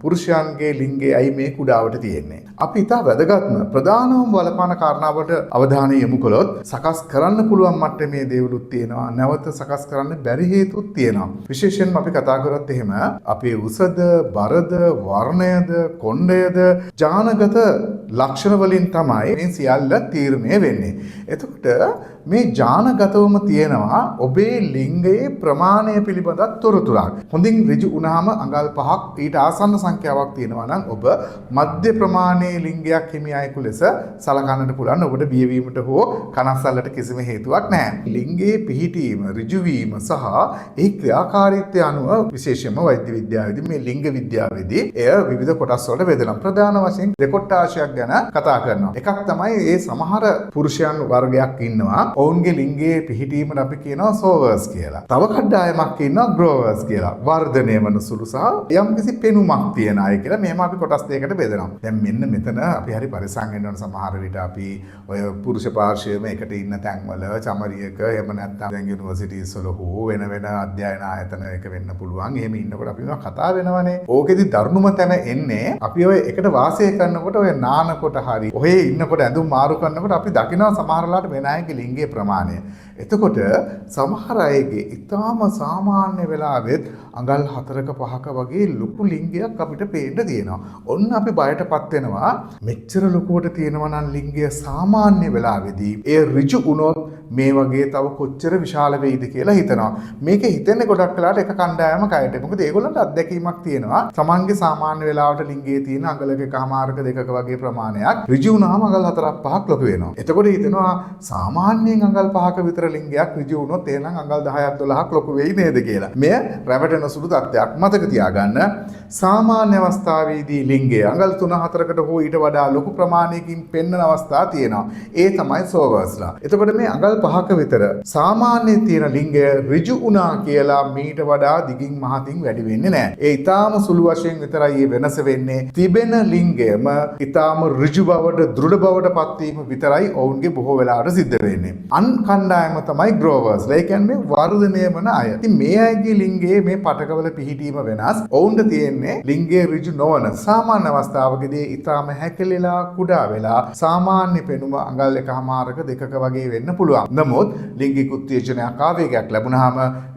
පුරුෂයන්ගේ ලිංගයේ අයි මේ කුඩාවට තියෙන්නේ. අපි ඉතා වැදගත්ම ප්‍රධානම බලපාන කාරණාවට අවධානය යොමු කළොත් සකස් කරන්න පුළුවන් මට්ටමේ දේවලුත් තියෙනවා. නැවත සකස් කරන්න බැරි හේතුත් තියෙනවා. විශේෂයෙන්ම අපි කතා කරත් එහෙම අපේ උසද, බරද, වර්ණයද, කොණ්ඩයද ජානගත ලක්ෂණ වලින් තමයි මේ සියල්ල තීරණය වෙන්නේ. එතකොට මේ ජානගතවම තියෙනවා ඔබේ ලිංගයේ ප්‍රමාණය පිළිබඳ තොරතුරක්. හොඳින් ඍජු වුණාම අඟල් 5ක් ඊට ආසන්න සංඛ්‍යාවක් තියෙනවා නම් ඔබ මධ්‍ය ප්‍රමාණයේ ලිංගයක් හිමියයෙකු ලෙස සලකන්නට පුළුවන්. ඔබට බියවීමට හෝ කනස්සල්ලට කිසිම හේතුවක් නැහැ. ලිංගයේ පිහිටීම, ඍජු වීම සහ ඒ ක්‍රියාකාරීත්වය අනුව විශේෂයෙන්ම වෛද්‍ය විද්‍යාවේදී මේ ලිංග විද්‍යාවේදී එය විවිධ කොටස් වලට බෙදලා ප්‍රධාන වශයෙන් දෙකොට්ටාශයක් ගැන කතා කරනවා. එකක් තමයි ඒ සමහර පුරුෂයන් වර්ගයක් ඉන්නවා. ඔවුන්ගේ ලිංගයේ පිහිටීමට අපි කියනවා සෝවර්ස් කියලා. තව කණ්ඩායමක් ඉන්නවා ග්‍රෝවර්ස් කියලා. වර්ධනය වන සුළු සහ යම්කිසි පෙනුමක් තියන අය කියලා මෙහෙම අපි කොටස් දෙකකට බෙදනවා. දැන් මෙන්න මෙතන අපි හරි පරිස්සම් වෙන්න ඕන. සමහර විට අපි ඔය පුරුෂ පාර්ශ්වයේම එකට ඉන්න තැන්වල චමරියක එහෙම නැත්නම් දැන් යුනිවර්සිටිස් වල හෝ වෙන වෙන අධ්‍යයන ආයතන එක වෙන්න පුළුවන්. එහෙම ඉන්නකොට අපි කතා වෙනවනේ. ඕකෙදි දරුණුම තැන එන්නේ අපි ඔය එකට වාසය කරනකොට ඔය නානකොට හරි ඔහේ ඉන්නකොට ඇඳුම් මාරු කරනකොට අපි දකිනවා සමහරලාට වෙන අයගේ ලිංගයේ ප්‍රමාණය. එතකොට සමහර අයගේ ඊටාම සාමාන්‍ය වෙලාවෙත් අඟල් 4ක 5ක වගේ ලොකු ලිංගයක් අපිට පේන්න තියෙනවා. ඔන්න අපි බයටපත් වෙනවා. මෙච්චර ලොකුවට තියෙනවා නම් ලිංගය සාමාන්‍ය වෙලාවේදී ඒ ඍජු වුණොත් මේ වගේ තව කොච්චර විශාල වෙයිද කියලා හිතනවා. මේක හිතෙන්නේ ගොඩක් වෙලාවට එක කණ්ඩායමක අයට. මොකද ඒගොල්ලන්ට අත්දැකීමක් තියෙනවා. තමන්ගේ සාමාන්‍ය වෙලාවට ලිංගයේ තියෙන අඟලක එකමාරක දෙකක වගේ ප්‍රමාණයක් ඍජු වුණාම අඟල් 4ක් 5ක් ලොකු වෙනවා. එතකොට හිතෙනවා සාමාන්‍යයෙන් අඟල් 5ක විතර ලිංගයක් ඍජු වුණොත් එහෙනම් අඟල් 10ක් 12ක් ලොකු වෙයි නේද කියලා. මෙය රැවටෙන සුළු තත්ත්වයක්. මතක තියාගන්න සාමාන්‍ය අවස්ථාවේදී ලිංගය අඟල් 3-4කට හෝ ඊට වඩා ලොකු ප්‍රමාණයකින් පෙන්වන අවස්ථා තියෙනවා. ඒ තමයි සෝවර්ස්ලා. එතකොට මේ අඟල් 5ක විතර සාමාන්‍යයෙන් තියෙන ලිංගය ඍජු වුණා කියලා මීට වඩා දිගින් මහතින් වැඩි වෙන්නේ නැහැ. ඒ ඊටාම සුළු වශයෙන් විතරයි මේ වෙනස වෙන්නේ. තිබෙන ලිංගයම ඊටාම ඍජු බවට, දෘঢ় බවට පත්වීම විතරයි ඔවුන්ගේ බොහෝ වෙලාවට සිද්ධ වෙන්නේ. අන් කණ්ඩායම තමයි ග්‍රෝවර්ස්ලා. ඒ කියන්නේ වර්ධනය වන අය. ඉතින් මේ අයගේ ලිංගයේ මේ පටකවල පිහිටීම වෙනස්. ඔවුන්ට තියෙන්නේ ලිංගයේ ඍජු නොවන සාමාන්‍ය අවස්ථාවකදී ඊටාම හැකිලිලා කුඩා වෙලා සාමාන්‍ය පෙනුම අඟල් 1මාරක 2ක වගේ වෙන්න පුළුවන්. නමුත් ලිංගික උත්තේජනයක් ආවේගයක් ලැබුණාම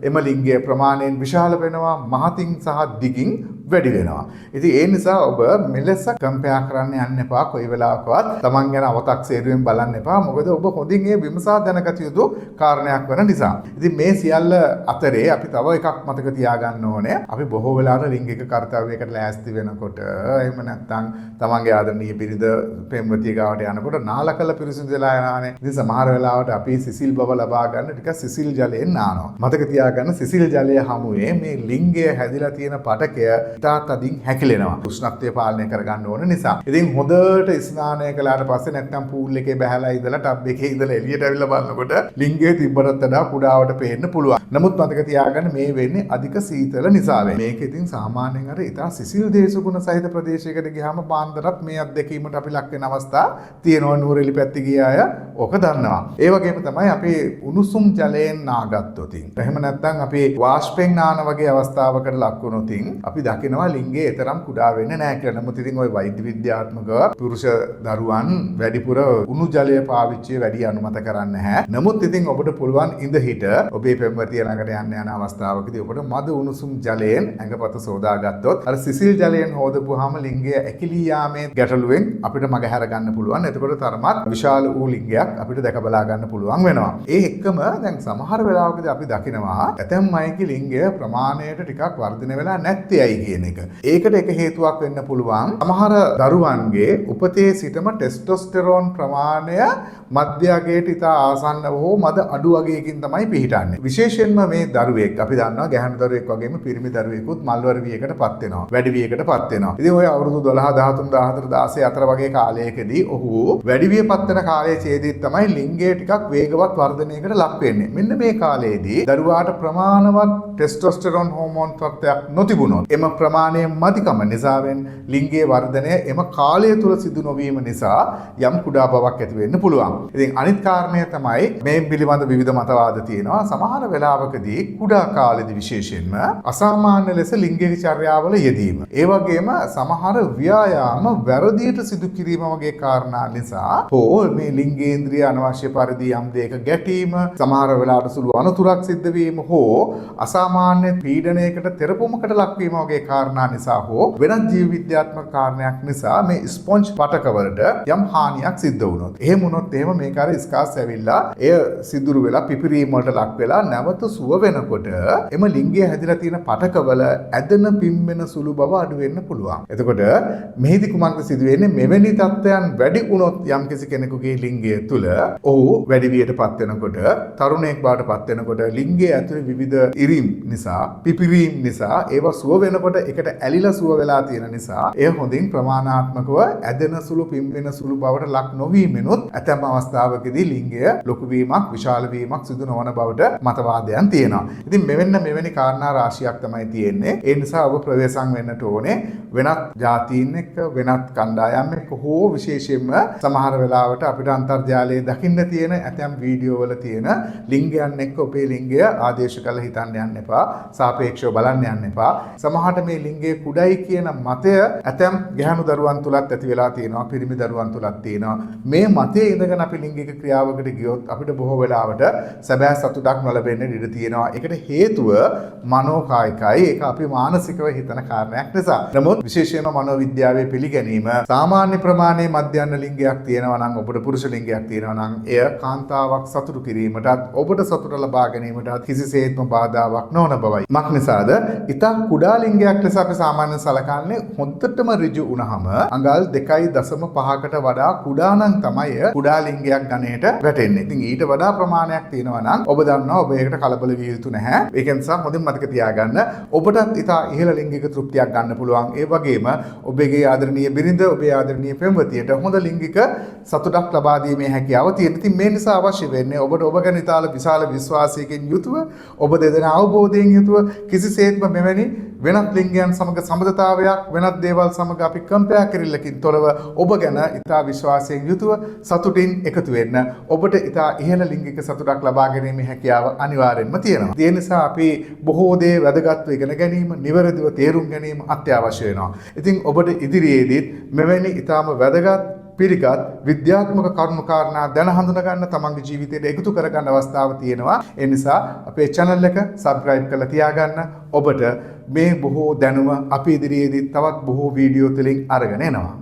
එම ලිංගයේ ප්‍රමාණයෙන් විශාල වෙනවා, මහතින් සහ දිගින් වැඩි වෙනවා. ඉතින් ඒ නිසා ඔබ මෙලෙස කම්පෙයාර් කරන්න යන්න එපා. කොයි වෙලාවකවත් Taman ගැන අව탁සේරුවෙන් බලන්න එපා. මොකද ඔබ හොඳින් මේ විමසා දැනගත යුතු කාරණයක් වෙන නිසා. ඉතින් මේ සියල්ල අතරේ අපි තව එකක් මතක තියාගන්න ඕනේ. අපි බොහෝ වෙලාවට ලිංගික කාර්යයකට ලෑස්ති වෙනකොට එහෙම නැත්නම් Tamanගේ ආදරණීය බිරිඳ පෙම්වතිය ගාවට යනකොට නාලකල පිරිසිදු වෙලා යනවානේ. ඉතින් සමහර වෙලාවට අපි සිසිල් බව ලබා ගන්න ටික සිසිල් ජලයෙන් නානවා. මතක තියාගන්න සිසිල් ජලය හමුවේ මේ ලිංගය හැදිලා තියෙන පටකය තාත් අදින් හැකිලෙනවා. උෂ්ණත්වය පාලනය කරගන්න ඕන නිසා. ඉතින් හොඳට ස්නානය කළාට පස්සේ නැත්නම් පූල් එකේ බහැලා ඉඳලා ටබ් එකේ ඉඳලා එළියට ඇවිල්ලා බලනකොට ලිංගයේ තිබ්බටත් වඩා කුඩාවට පේන්න පුළුවන්. නමුත් මතක තියාගන්න මේ වෙන්නේ අධික සීතල නිසා වෙන්නේ. මේක ඉතින් සාමාන්‍යයෙන් අර ඉතා සිසිල් දේශගුණ සහිත ප්‍රදේශයකට ගියාම පාන්දරත් මේ අත්දැකීමට අපි ලක් වෙන අවස්ථා තියෙනවා. නුවරඑලි පැත්තේ ගිය අය ඕක දන්නවා. ඒ වගේම තමයි අපි උණුසුම් ජලයෙන් නාගත්තොත්. එහෙම නැත්නම් අපි වාෂ්පෙන් නාන වගේ අවස්ථාවකට ලක් වුණොත් අපි දකිනවා ලිංගයේ තරම් කුඩා වෙන්නේ නැහැ කියලා. නමුත් ඉතින් ওই වෛද්‍ය විද්‍යාත්මකව පුරුෂ දරුවන් වැඩිපුර උණු ජලය පාවිච්චි වැඩි අනුමත කරන්නේ නැහැ. නමුත් ඉතින් ඔබට පුළුවන් ඉඳ හිට ඔබේ පෙම්වතිය ළඟට යන අවස්ථාවකදී ඔබට මද උණුසුම් ජලයෙන් ඇඟපත සෝදා ගත්තොත් අර සිසිල් ජලයෙන් හොදපුවාම ලිංගය ඇකිලී යාමේ ගැටලුවෙන් අපිට මගහැර ගන්න පුළුවන්. එතකොට තරමත් විශාල වූ ලිංගයක් අපිට දැක බලා ගන්න පුළුවන් වෙනවා. ඒ එක්කම දැන් සමහර වෙලාවකදී අපි දකිනවා ඇතැම් අයගේ ලිංගය ප්‍රමාණයට ටිකක් වර්ධනය වෙලා නැත්තේ ඇයි කියන එක. ඒකට එක හේතුවක් වෙන්න පුළුවන්. සමහර දරුවන්ගේ උපතේ සිටම ටෙස්ටොස්ටෙරෝන් ප්‍රමාණය මධ්‍ය අගයට ඉතා ආසන්න හෝ මද අඩු අගයකින් තමයි පිහිටන්නේ. විශේෂයෙන්ම මේ දරුවෙක් අපි දන්නවා ගැහැණු දරුවෙක් වගේම පිරිමි දරුවෙකුත් මල්වර වියකටපත් වෙනවා. වැඩි වියකටපත් වෙනවා. ඉතින් ඔය අවුරුදු 12, 13, 14, 16 අතර වගේ කාලයකදී ඔහු වැඩි වියපත් වෙන කාලයේ ඡේදයේ තමයි ලිංගය ටිකක් වේගවත් වර්ධනයකට ලක් වෙන්නේ. මෙන්න මේ කාලයේදී දරුවාට ප්‍රමාණවත් ටෙස්ටොස්ටෙරෝන් හෝමෝන් තත්ත්වයක් නොතිබුණොත් එම ප්‍රමාණය මදිකම නිසාවෙන් ලිංගයේ වර්ධනය එම කාලය තුල සිදු නොවීම නිසා යම් කුඩා බවක් ඇති වෙන්න පුළුවන්. ඉතින් අනිත් කාරණය තමයි මේ පිළිබඳ පිළිබඳ විවිධ මතවාද තියෙනවා. සමහර වෙලාවකදී කුඩා කාලෙදී විශේෂයෙන්ම අසාමාන්‍ය ලෙස ලිංගික චර්යාවල යෙදීම. ඒ වගේම සමහර ව්‍යායාම වැරදියට සිදු කිරීම වගේ කාරණා නිසා හෝ මේ ලිංගේන්ද්‍රිය අනවශ්‍ය පරිදි යම් දෙයක ගැටීම, සමහර වෙලාවට සුළු අනතුරක් සිද්ධ වීම හෝ අසාමාන්‍ය පීඩනයකට තෙරපුමකට ලක්වීම වගේ කාරණා නිසා හෝ වෙනත් ජීව විද්‍යාත්මක කාරණයක් නිසා මේ ස්පොන්ජ් පටකවලට යම් හානියක් සිද්ධ වුණොත්, එහෙම වුණොත් එහෙම මේක අර ස්කාස් ඇවිල්ලා එය සිදුරු වෙලා පිපිරීම වලට ලක් වෙලා නැවත සුව වෙනකොට එම ලිංගය හැදිලා තියෙන පටකවල ඇදෙන පිම්බෙන සුළු බව අඩු වෙන්න පුළුවන්. එතකොට මෙහිදී කුමක්ද සිදු වෙන්නේ? මෙවැනි තත්ත්වයන් වැඩි වුණොත් යම්කිසි කෙනෙකුගේ ලිංගය තුල ඔහු වැඩි වියටපත් වෙනකොට, තරුණයෙක් බවට පත් වෙනකොට ලිංගයේ ඇතුලේ විවිධ ඉරිම් නිසා, පිපිරීම් නිසා, ඒවා සුව වෙනකොට එකට ඇලිලා සුව වෙලා තියෙන නිසා එය හොඳින් ප්‍රමාණාත්මකව ඇදෙන සුළු පිම්බෙන සුළු බවට ලක් නොවීමෙනුත් ඇතැම් අවස්ථාවකදී ලිංගය ලොකු වීමක්, විශාල වීමක් සිදු නොවන බවට මතවාදයන් තියෙනවා. ඉතින් මෙවැනි කාරණා රාශියක් තමයි තියෙන්නේ. ඒ නිසා ඔබ ප්‍රවේශම් වෙන්නට ඕනේ වෙනත් ජාතීන් එක්ක, වෙනත් කණ්ඩායම් එක්ක හෝ විශේෂයෙන්ම සමහර වෙලාවට අපිට අන්තර්ජාලයේ දකින්න තියෙන ඇතැම් වීඩියෝ වල තියෙන ලිංගයන් එක්ක ඔබේ ලිංගය ආදේශ කරලා හිතන්න යන්න එපා. සාපේක්ෂව බලන්න යන්න එපා. සමහරට මේ ලිංගයේ කුඩයි කියන මතය ඇතැම් ගැහැණු දරුවන් තුලත් ඇති වෙලා තියෙනවා, පිරිමි දරුවන් තුලත් තියෙනවා. මේ මතයේ ඉඳගෙන අපි ලිංගික ක්‍රියාවකට ගියොත් අපිට බොහෝ වෙලාවට සැබෑ සතුටක් නොලැබෙන්න ඉඩ තියෙනවා. ඒකට හේතුව මනෝකායිකයි. ඒක අපි මානසිකව හිතන කාරණයක් නිසා. නමුත් විශේෂයෙන්ම මනෝවිද්‍යාවේ පිළිගැනීම සාමාන්‍ය ප්‍රමාණයේ මධ්‍යස්ථ ලිංගයක් තියෙනවා නම්, ඔබට පුරුෂ ලිංගයක් තියෙනවා නම්, එය කාන්තාවක් සතුටු කිරීමටත් ඔබට සතුට ලබා ගැනීමටත් කිසිසේත්ම බාධාවක් නොවන බවයි. මක් නිසාද? ඉතා කුඩා ලිංගයක් ලෙස අපි සාමාන්‍යයෙන් සලකන්නේ හොඳටම ඍජු වුණාම අඟල් 2.5කට වඩා කුඩා නම් තමයි කුඩා ලිංගයක් ගණයට වැටෙන්නේ. ඉතින් ඊට වඩා ප්‍රමාණයක් තියෙනවා නම් ඔබ දන්නවා ඔබ ඒකට කලබල විය යුතු නැහැ. ඒක නිසා හොඳින් මතක තියාගන්න. ඔබටත් ඉතා ඉහළ ලිංගික තෘප්තියක් ගන්න පුළුවන්. ඒ වගේම ඔබගේ ආදරණීය බිරිඳ, ඔබේ ආදරණීය පෙම්වතියට හොඳ ලිංගික සතුටක් ලබා දීමේ හැකියාව තියෙනවා. ඉතින් මේ නිසා අවශ්‍ය වෙන්නේ ඔබට ඔබ ගැන ඉතාල විශාල විශ්වාසයකින් යුතුව, ඔබ දෙදෙනා අවබෝධයෙන් යුතුව කිසිසේත්ම මෙවැනි වෙනත් ලිංගයන් සමග සම්බන්ධතාවයක්, වෙනත් දේවල් සමග අපි කම්පෙයා කිරිල්ලකින් තොරව ඔබ ගැන ඉතා විශ්වාසයෙන් යුතුව සතුටින් එකතු වෙන්න. ඔබට ඉතා ඉහළ ලිංගික සතුටක් ලබා ගැනීමේ හැකියාව අනිවාර්යෙන්ම තියෙනවා. ඒ නිසා අපි බොහෝ දේ වැදගත්ව ඉගෙන ගැනීම, නිවැරදිව තේරුම් ගැනීම අත්‍යවශ්‍ය වෙනවා. ඉතින් ඔබට ඉදිරියේදීත් මෙවැනි ඉතාම වැදගත් පිළිගත් විද්‍යාත්මක කරුණු කාරණා දැන හඳුන ගන්න, තමන්ගේ ජීවිතයට එකතු කර ගන්න අවස්ථාව තියෙනවා. ඒ නිසා අපේ channel එක subscribe කරලා තියාගන්න. ඔබට මේ බොහෝ දැනුම අපි ඉදිරියේදී තවත් බොහෝ වීඩියෝ තුලින් අරගෙන එනවා.